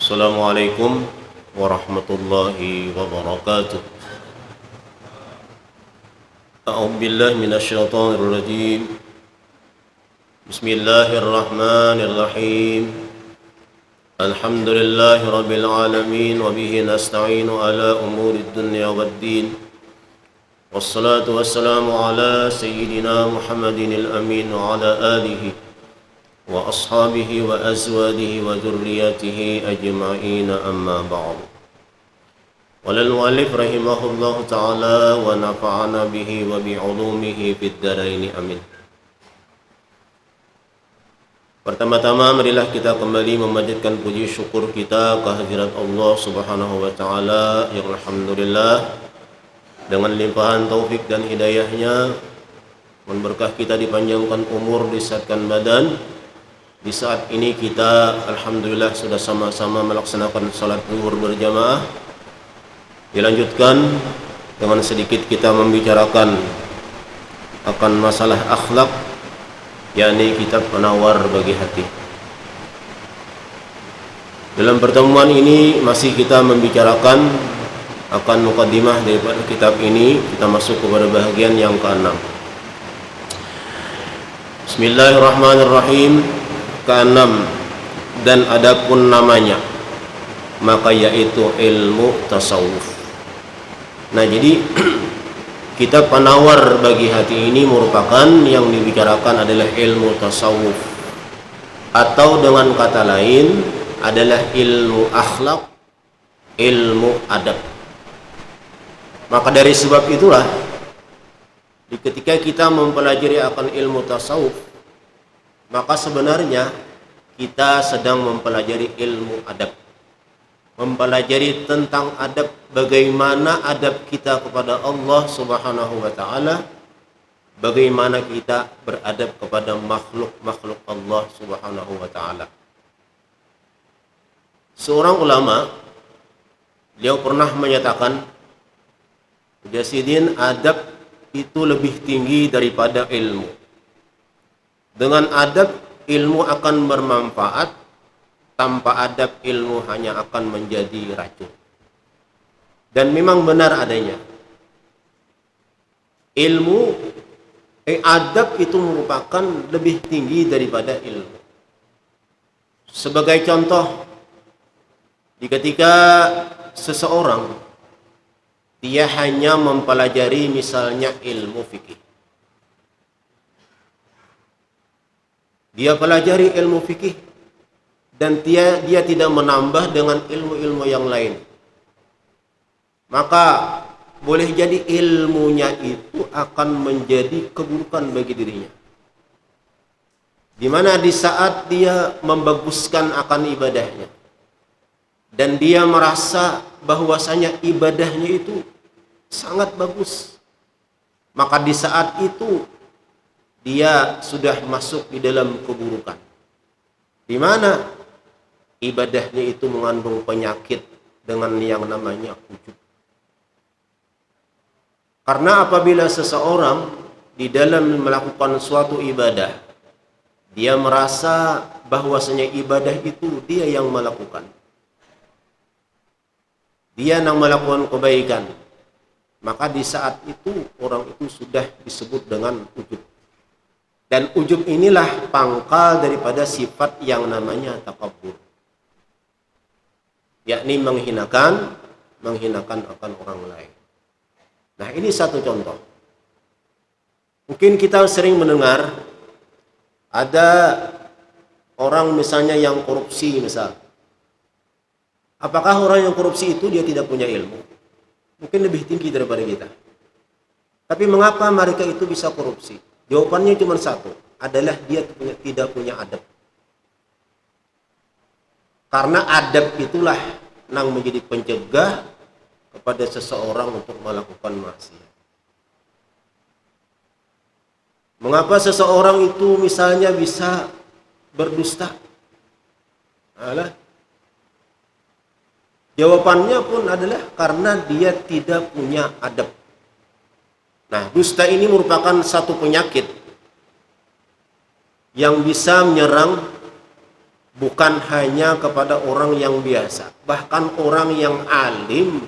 Assalamualaikum warahmatullahi wabarakatuh. A'udzu billahi minasyaitonir rajim. Bismillahirrahmanirrahim. Alhamdulillahi rabbil alamin wa bihi nasta'inu ala umurid dunya waddin. Wassalatu wassalamu ala sayyidina Muhammadinil amin wa ala alihi wa ashabihi wa azwajihi wa dhurriyyatihi ajma'in, amma ba'd. Qala al-mu'allif rahimahullahu ta'ala wa nafa'ana bihi wa bi'ulumihi fid dharain, amin. Pertama-tama marilah kita kembali memanjatkan puji syukur kita kehadirat Allah Subhanahu wa taala yang alhamdulillah dengan limpahan taufik dan hidayahnya memberkah kita dipanjangkan umur, disehatkan badan. Di saat ini kita alhamdulillah sudah sama-sama melaksanakan salat zuhur berjamaah. Dilanjutkan dengan sedikit kita membicarakan akan masalah akhlak, yakni kitab penawar bagi hati. Dalam pertemuan ini masih kita membicarakan akan mukaddimah daripada kitab ini. Kita masuk kepada bahagian yang ke-6. Bismillahirrahmanirrahim. Ke-6, dan adapun namanya maka yaitu ilmu tasawuf. Nah, jadi kitab penawar bagi hati ini merupakan yang dibicarakan adalah ilmu tasawuf, atau dengan kata lain adalah ilmu akhlak, ilmu adab. Maka dari sebab itulah ketika kita mempelajari akan ilmu tasawuf, maka sebenarnya kita sedang mempelajari ilmu adab, mempelajari tentang adab, bagaimana adab kita kepada Allah Subhanahu wa taala, bagaimana kita beradab kepada makhluk-makhluk Allah Subhanahu wa taala. Seorang ulama, beliau pernah menyatakan, Jasidin, adab itu lebih tinggi daripada ilmu. Dengan adab ilmu akan bermanfaat, tanpa adab ilmu hanya akan menjadi racun. Dan memang benar adanya. Adab itu merupakan lebih tinggi daripada ilmu. Sebagai contoh, ketika seseorang dia hanya mempelajari misalnya ilmu fikih, dia pelajari ilmu fikih dan dia tidak menambah dengan ilmu-ilmu yang lain, maka boleh jadi ilmunya itu akan menjadi keburukan bagi dirinya. Di mana di saat dia membaguskan akan ibadahnya dan dia merasa bahwasanya ibadahnya itu sangat bagus, maka di saat itu dia sudah masuk di dalam keburukan, di mana ibadahnya itu mengandung penyakit dengan yang namanya ujub. Karena apabila seseorang di dalam melakukan suatu ibadah, dia merasa bahwasanya ibadah itu dia yang melakukan, dia yang melakukan kebaikan, maka di saat itu orang itu sudah disebut dengan ujub. Dan ujub inilah pangkal daripada sifat yang namanya takabbur, yakni menghinakan akan orang lain. Nah, ini satu contoh. Mungkin kita sering mendengar ada orang misalnya yang korupsi misal. Apakah orang yang korupsi itu dia tidak punya ilmu? Mungkin lebih tinggi daripada kita. Tapi mengapa mereka itu bisa korupsi? Jawabannya cuma satu, adalah dia tidak punya adab. Karena adab itulah yang menjadi pencegah kepada seseorang untuk melakukan maksiat. Mengapa seseorang itu misalnya bisa berdusta? Jawabannya pun adalah karena dia tidak punya adab. Nah, dusta ini merupakan satu penyakit yang bisa menyerang bukan hanya kepada orang yang biasa, bahkan orang yang alim,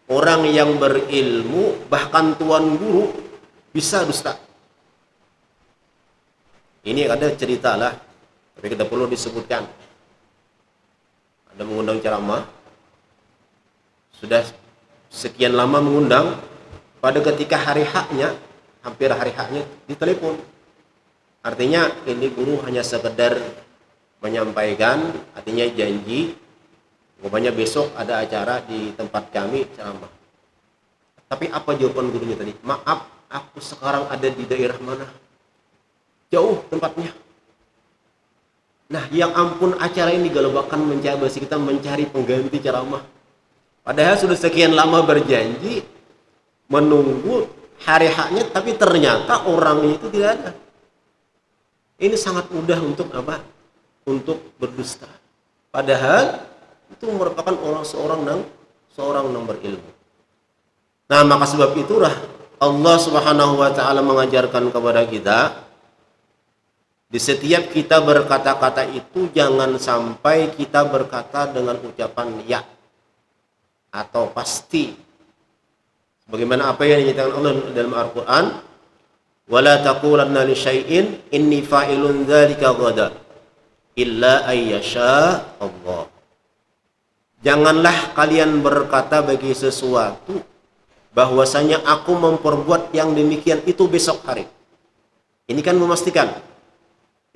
orang yang berilmu, bahkan tuan guru bisa dusta. Ini ada cerita lah, tapi kita perlu disebutkan. Ada mengundang ceramah, sudah sekian lama mengundang, pada ketika hari haknya, hampir hari haknya ditelepon. Artinya ini guru hanya sekedar menyampaikan, artinya janji, pokoknya besok ada acara di tempat kami ceramah. Tapi apa jawaban gurunya tadi? Maaf, aku sekarang ada di daerah mana? Jauh tempatnya. Nah, yang ampun acara ini galabakan mencoba kita mencari pengganti ceramah. Padahal sudah sekian lama berjanji, menunggu hari haknya, tapi ternyata orangnya itu tidak ada. Ini sangat mudah untuk apa? Untuk berdusta. Padahal itu merupakan seorang yang berilmu. Nah, maka sebab itulah Allah Subhanahu wa taala mengajarkan kepada kita, di setiap kita berkata-kata itu jangan sampai kita berkata dengan ucapan ya atau pasti. Bagaimana apa yang dinyatakan Allah dalam Al-Qur'an, wala taqulanna li syai'in inni fa'ilun dzalika ghada illa ayyasha Allah. Janganlah kalian berkata bagi sesuatu bahwasanya aku memperbuat yang demikian itu besok hari. Ini kan memastikan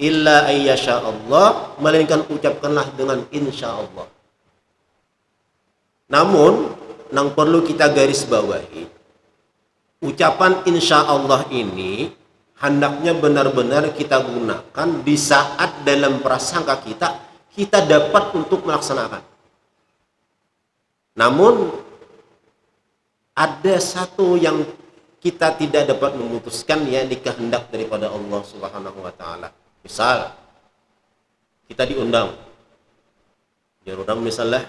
illa ayyasha Allah, melainkan ucapkanlah dengan insya Allah. Namun yang perlu kita garis bawahi, ucapan insya Allah ini hendaknya benar-benar kita gunakan di saat dalam prasangka kita dapat untuk melaksanakan. Namun ada satu yang kita tidak dapat memutuskan, ya, di kehendak daripada Allah Subhanahu wa taala. Misal kita diundang, misalnya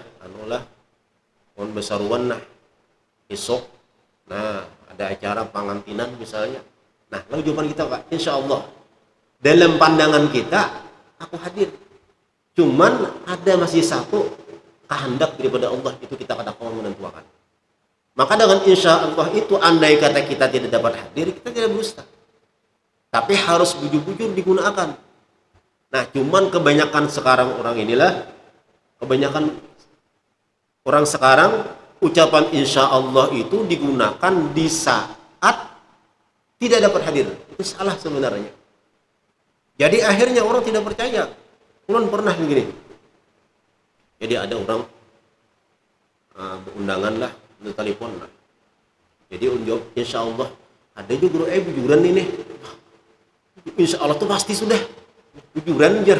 mohon besaruan esok, ada acara pengantinan misalnya. Nah, lalu jawaban kita, Pak, insya Allah dalam pandangan kita aku hadir. Cuman ada masih satu kehendak daripada Allah, itu kita kadang-kadang menentukan. Maka dengan insya Allah itu, andai kata kita tidak dapat hadir, kita tidak berdusta. Tapi harus bujur-bujur digunakan. Nah, cuman kebanyakan sekarang ucapan insya Allah itu digunakan di saat tidak dapat hadir. Itu salah sebenarnya. Jadi akhirnya orang tidak percaya. Ulun pernah begini. Jadi ada orang berundangan lah, telepon lah. Jadi jawab insya Allah. Ada juga bujuran ini. Insya Allah tuh pasti sudah bujuran jer.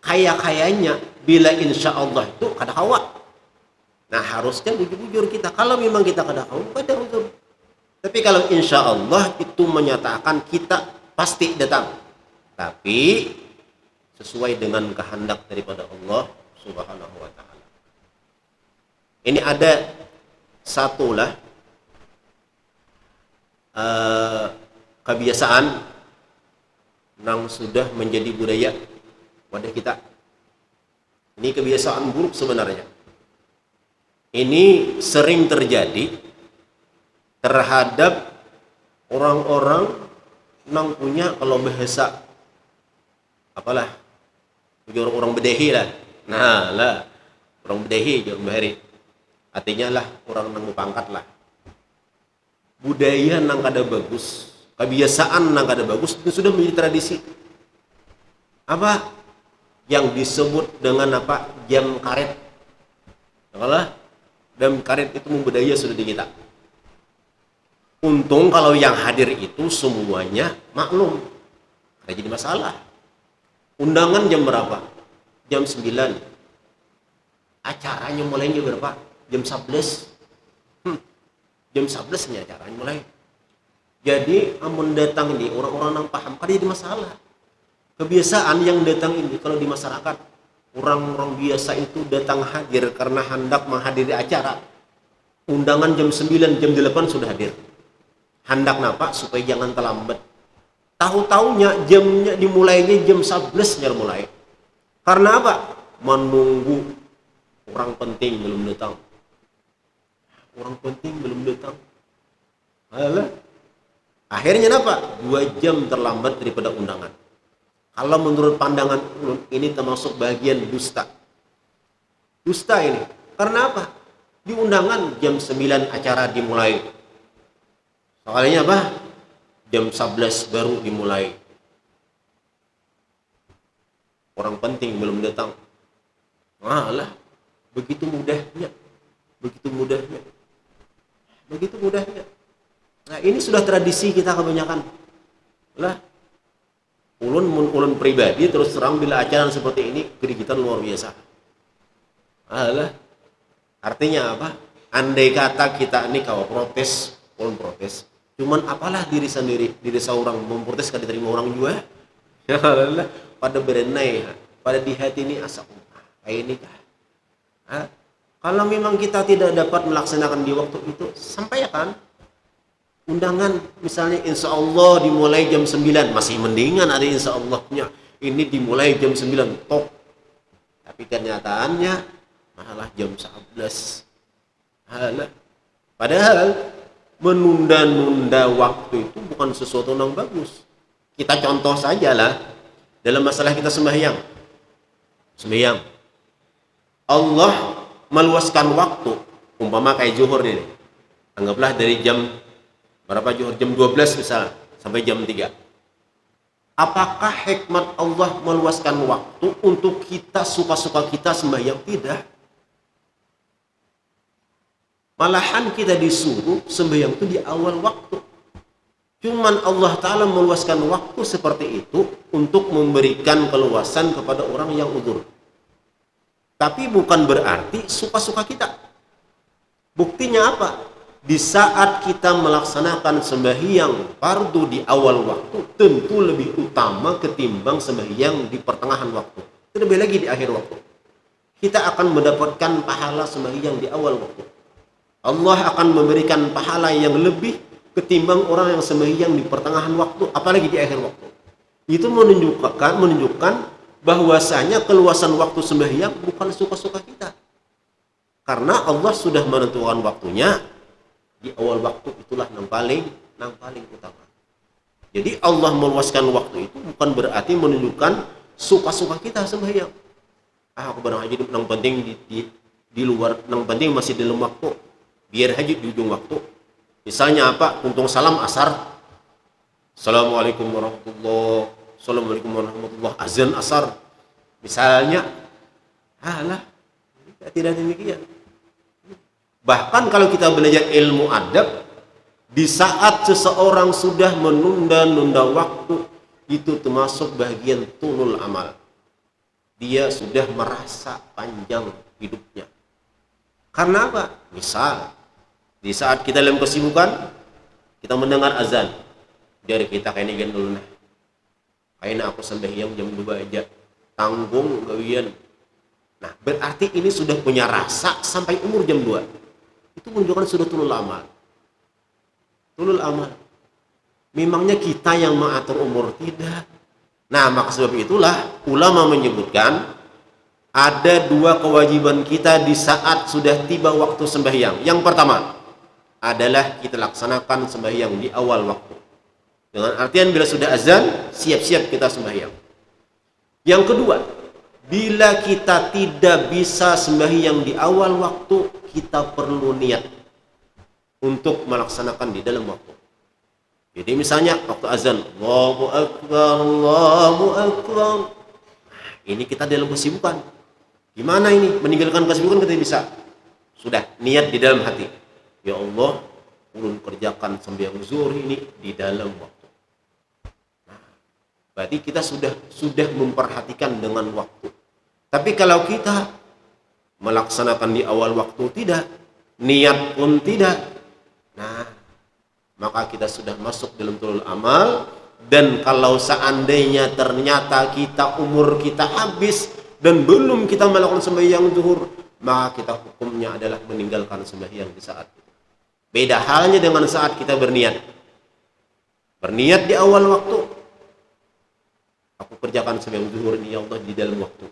Kayaknya bila insya Allah itu kada kawat. Nah, harusnya bujur-bujur kita. Kalau memang kita kada kawat, pada uzur. Tapi kalau insya Allah itu menyatakan kita pasti datang, tapi sesuai dengan kehendak daripada Allah Subhanahu wa taala. Ini ada satulah kebiasaan yang sudah menjadi budaya pada kita. Ini kebiasaan buruk sebenarnya. Ini sering terjadi terhadap orang-orang yang punya, kalau bahasa apalah, orang bedehi lah. Nah lah, orang bedehi orang bahari. Artinya lah orang nang pangkat lah. Budaya nang kada bagus, kebiasaan nang kada bagus itu sudah menjadi tradisi. Apa yang disebut dengan apa? Jam karet. Kalau jam karet itu membudaya sudah di kita. Untung kalau yang hadir itu semuanya maklum. Ada jadi masalah. Undangan jam berapa? Jam 9. Acaranya mulainya berapa? Jam 11. Jam 11 nya acaranya mulai. Jadi amun datang ini orang-orang yang paham, kada jadi masalah. Kebiasaan yang datang ini kalau di masyarakat, orang-orang biasa itu datang hadir karena hendak menghadiri acara. Undangan jam 9, jam 8 sudah hadir. Hendak napa? Supaya jangan terlambat. Tahu-taunya jamnya dimulainya jam 11 mulai. Karena apa? Menunggu orang penting belum datang. Orang penting belum datang. Alah. Akhirnya apa? 2 jam terlambat daripada undangan. Kalau menurut pandangan ulun, ini termasuk bagian dusta. Dusta ini. Karena apa? Di undangan jam 9 acara dimulai. Soalnya apa? Jam 11 baru dimulai. Orang penting belum datang. Alah. Begitu mudahnya. Begitu mudahnya. Begitu mudahnya. Nah, ini sudah tradisi kita kebanyakan. Lah, ulun pribadi terus terang bila acara seperti ini gerigitan luar biasa. Alah, artinya apa? Andai kata kita ini kalau protes, ulun protes. Cuman apalah diri sendiri, diri seorang memprotes kan diterima orang juga. Ya Allah, pada berenai, pada di hati ini asa kayak ini kah? Kalau memang kita tidak dapat melaksanakan di waktu itu, sampaikan. Undangan misalnya insya Allah dimulai jam 9, masih mendingan ada insya Allahnya. Ini dimulai jam 9 tok, tapi kenyataannya malah jam 11. Padahal menunda-nunda waktu itu bukan sesuatu yang bagus. Kita contoh saja lah dalam masalah kita sembahyang. Allah meluaskan waktu, umpama kayak zuhur ini, anggaplah dari jam berapa zuhur, jam 12 misalnya sampai jam 3. Apakah hikmat Allah meluaskan waktu untuk kita suka-suka kita sembahyang? Tidak. Malahan kita disuruh sembahyang itu di awal waktu. Cuman Allah Ta'ala meluaskan waktu seperti itu untuk memberikan keluasan kepada orang yang udzur. Tapi bukan berarti suka-suka kita. Buktinya apa? Di saat kita melaksanakan sembahyang fardu di awal waktu, tentu lebih utama ketimbang sembahyang di pertengahan waktu. Terlebih lagi di akhir waktu. Kita akan mendapatkan pahala sembahyang di awal waktu. Allah akan memberikan pahala yang lebih ketimbang orang yang sembahyang di pertengahan waktu, apalagi di akhir waktu. Itu menunjukkan bahwasanya keluasan waktu sembahyang bukan suka-suka kita. Karena Allah sudah menentukan waktunya di awal waktu, itulah yang paling utama. Jadi Allah meluaskan waktu itu bukan berarti menunjukkan suka-suka kita sembahyang. Aku barang aja yang penting di luar, yang penting masih dalam waktu. Biar haji di ujung waktu. Misalnya apa? Tuntung salam asar. Assalamualaikum warahmatullahi, azan asar. Misalnya, tidak demikian. Bahkan kalau kita belajar ilmu adab, di saat seseorang sudah menunda-nunda waktu, itu termasuk bagian tulul amal. Dia sudah merasa panjang hidupnya. Karena apa? Misal, di saat kita dalam kesibukan, kita mendengar azan, dari kita kayak ini dulu nah. Kayaknya aku sembahyang jam 2 aja, tanggung gawian. Nah, berarti ini sudah punya rasa sampai umur jam 2. Itu menunjukkan sudah tulul amal. Tulul amal. Memangnya kita yang mengatur umur? Tidak. Nah, maka sebab itulah ulama menyebutkan ada 2 kewajiban kita di saat sudah tiba waktu sembahyang. Yang pertama adalah kita laksanakan sembahyang di awal waktu. Dengan artian bila sudah azan, siap-siap kita sembahyang. Yang kedua, bila kita tidak bisa sembahyang di awal waktu, kita perlu niat untuk melaksanakan di dalam waktu. Jadi misalnya waktu azan, Allahu Akbar, Allahu Akbar. Ini kita dalam kesibukan. Gimana ini? Meninggalkan kesibukan kita bisa. Sudah, niat di dalam hati. Ya Allah, ulun kerjakan sembahyang zuhur ini di dalam waktu. Nah, berarti kita sudah memperhatikan dengan waktu. Tapi kalau kita melaksanakan di awal waktu tidak, niat pun tidak, nah, maka kita sudah masuk dalam tulul amal. Dan kalau seandainya ternyata umur kita habis dan belum kita melakukan sembahyang zuhur, maka kita hukumnya adalah meninggalkan sembahyang di saat itu. Beda halnya dengan saat kita berniat. Berniat di awal waktu, aku kerjakan sembahyang zuhur ini ya Allah di dalam waktu.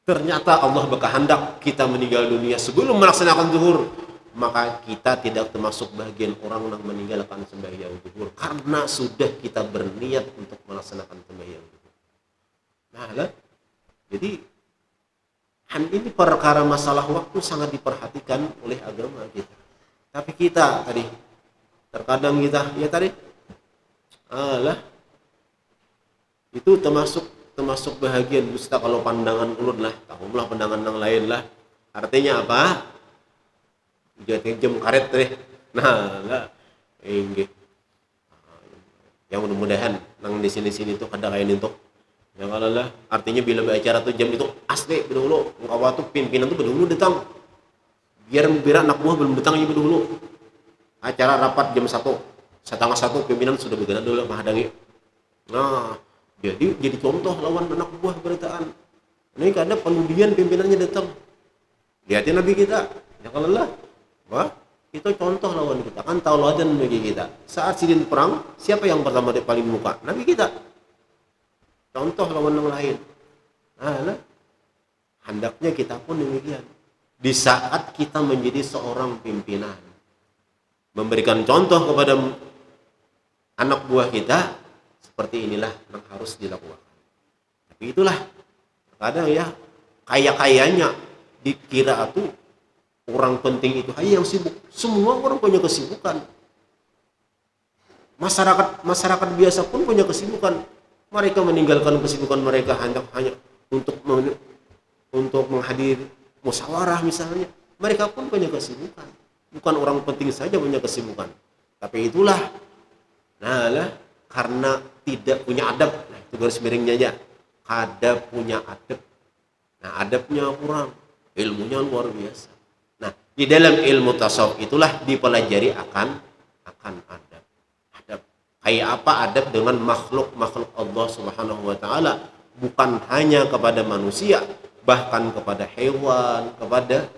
ternyata Allah berkehendak kita meninggal dunia sebelum melaksanakan zuhur, maka kita tidak termasuk bagian orang yang meninggalkan sembahyang zuhur karena sudah kita berniat untuk melaksanakan sembahyang zuhur. Nah, jadi ini perkara masalah waktu sangat diperhatikan oleh agama kita. Tapi kita tadi terkadang kita itu termasuk bahagian dusta kalau pandangan ulun lah, tahulah pandangan yang lain lah. Artinya apa? Jam karet deh. Nah, lah yang mudah-mudahan nang di sini tuh kada kayak itu. Yang lah artinya bila bicara tuh jam itu asli dulu ngawat tuh pimpinan tuh dulu datang. Biar anak buah belum datang ibu dulu. Acara rapat jam 1:30 pimpinan sudah bergerak dulu menghadangi. Nah, jadi contoh lawan anak buah beritaan. Ini karena penundian pimpinannya datang. Lihatin Nabi kita. Ya kalau lah, wah, itu contoh lawan kita. Kan tauladan bagi kita. Saat sidin perang, siapa yang pertama di paling muka? Nabi kita. Contoh lawan yang lain. Nah, hendaknya kita pun demikian. Di saat kita menjadi seorang pimpinan, memberikan contoh kepada anak buah kita, seperti inilah yang harus dilakukan. Tapi itulah kadang ya kayaknya dikira tuh orang penting itu hanya yang sibuk. Semua orang punya kesibukan. Masyarakat biasa pun punya kesibukan. Mereka meninggalkan kesibukan mereka hanya untuk menghadiri musyawarah misalnya. Mereka pun punya kesibukan. Bukan orang penting saja punya kesibukan. Tapi itulah karena tidak punya adab. Nah, itu garis miringnya aja. Kada punya adab. Nah, adabnya kurang, ilmunya luar biasa. Nah, di dalam ilmu tasawuf itulah dipelajari akan adab. Adab. Kayak apa adab dengan makhluk Allah Subhanahu wa taala, bukan hanya kepada manusia, bahkan kepada hewan, kepada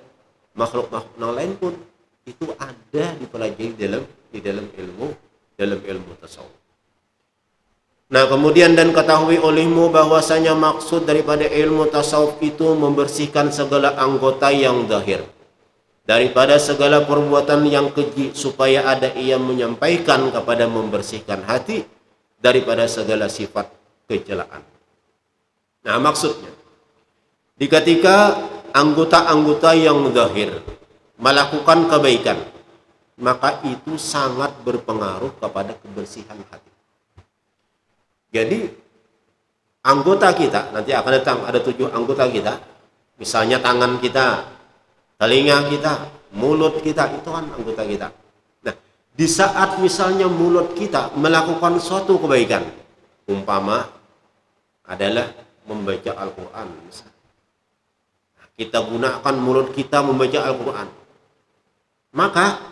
makhluk yang lain pun itu ada dipelajari di dalam ilmu tasawuf. Nah, kemudian dan ketahui olehmu bahwasanya maksud daripada ilmu tasawuf itu membersihkan segala anggota yang zahir daripada segala perbuatan yang keji, supaya ada ia menyampaikan kepada membersihkan hati daripada segala sifat kecelaan. Nah, maksudnya ketika anggota-anggota yang zahir melakukan kebaikan, maka itu sangat berpengaruh kepada kebersihan hati. Jadi anggota kita, nanti akan datang ada 7 anggota kita. Misalnya tangan kita, telinga kita, mulut kita, itu kan anggota kita. Nah, di saat misalnya mulut kita melakukan suatu kebaikan, umpama adalah membaca Al-Quran, kita gunakan mulut kita membaca Al-Quran, maka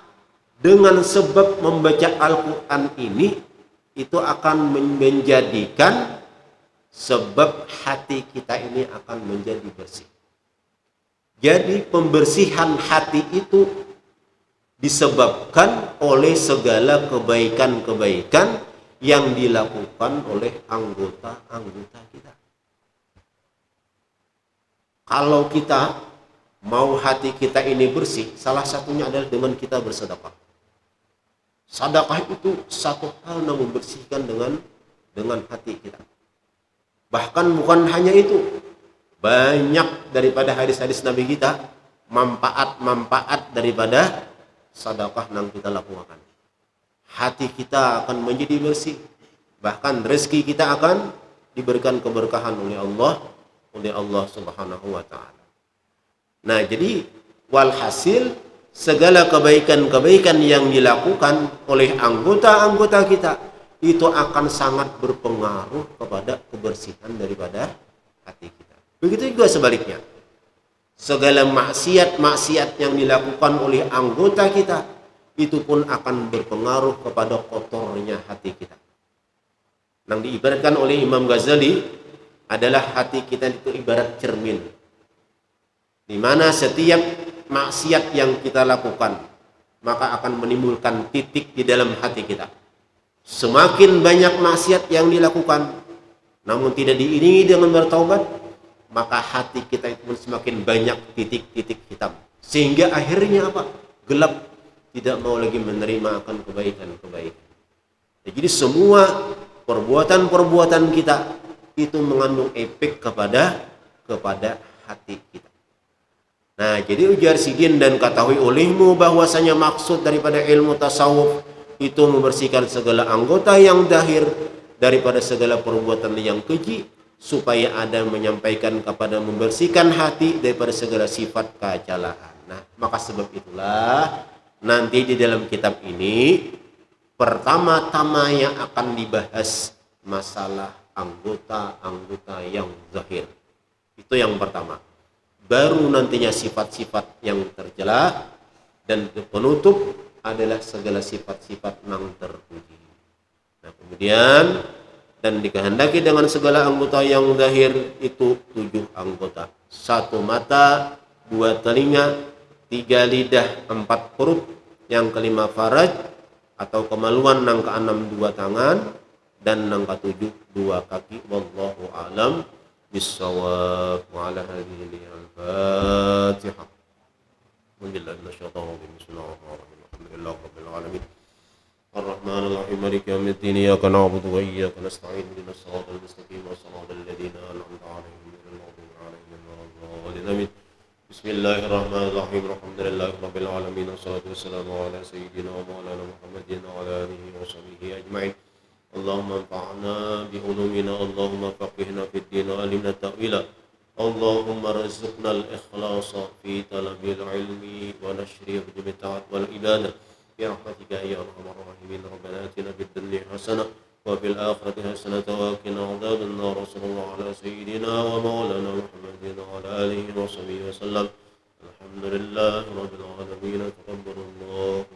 dengan sebab membaca Al-Quran ini, itu akan menjadikan sebab hati kita ini akan menjadi bersih. Jadi pembersihan hati itu disebabkan oleh segala kebaikan-kebaikan yang dilakukan oleh anggota-anggota kita. Kalau kita mau hati kita ini bersih, salah satunya adalah dengan kita bersedekah. Sedekah itu satu hal yang membersihkan dengan hati kita. Bahkan bukan hanya itu, banyak daripada hadis-hadis Nabi kita manfaat daripada sedekah yang kita lakukan. Hati kita akan menjadi bersih, bahkan rezeki kita akan diberikan keberkahan oleh Allah Subhanahu wa taala. Nah, jadi walhasil segala kebaikan-kebaikan yang dilakukan oleh anggota-anggota kita itu akan sangat berpengaruh kepada kebersihan daripada hati kita. Begitu juga sebaliknya. Segala maksiat yang dilakukan oleh anggota kita itu pun akan berpengaruh kepada kotornya hati kita. Yang diibaratkan oleh Imam Ghazali adalah hati kita itu ibarat cermin, di mana setiap maksiat yang kita lakukan maka akan menimbulkan titik di dalam hati kita. Semakin banyak maksiat yang dilakukan namun tidak diiringi dengan bertaubat, maka hati kita itu pun semakin banyak titik-titik hitam. Sehingga akhirnya apa? Gelap, tidak mau lagi menerima akan kebaikan-kebaikan. Jadi semua perbuatan-perbuatan kita itu mengandung efek kepada hati kita. Nah, jadi ujar Sidin, dan ketahui olehmu bahwasanya maksud daripada ilmu tasawuf itu membersihkan segala anggota yang zahir daripada segala perbuatan yang keji, supaya ada menyampaikan kepada membersihkan hati daripada segala sifat kecalaan. Nah, maka sebab itulah nanti di dalam kitab ini pertama-tama yang akan dibahas masalah anggota-anggota yang zahir. Itu yang pertama. Baru nantinya sifat-sifat yang tercela, dan penutup adalah segala sifat-sifat yang terpuji. Nah, kemudian dan dikehendaki dengan segala anggota yang zahir itu 7 anggota. 1 mata, 2 telinga, 3 lidah, 4 perut, yang kelima faraj atau kemaluan, yang keenam 2 tangan, dan yang ketujuh 2 kaki. Wallahu a'lam bissawab. Wa ala hadhihi al-fatihah. Billahi minasyaitonir rajim. Bismillahirrahmanirrahim. Alhamdulillahi rabbil alamin. الرحمن الرحيم مالك يوم الدين إياك نعبد وإياك نستعين اهدنا الصراط المستقيم صراط الذين أنعمت عليهم غير المغضوب عليهم ولا الضالين. بسم الله الرحمن الرحيم الحمد لله رب العالمين والصلاة والسلام على سيدنا ومولانا محمد وعلى آله وصحبه أجمعين. اللهم انفعنا بعلومنا، اللهم فقهنا في الدين وعلمنا التأويل، اللهم ارزقنا الإخلاص في طلب العلم ونشر الطاعة والعبادة برحمتك يا ارحم الراحمين. ربنا اتنا في الدنيا حسنه وفي الاخره حسنه وقنا عذاب النار. صلى الله على سيدنا ومولانا محمد وعلى اله وصحبه وسلم. الحمد لله رب العالمين. تقبل الله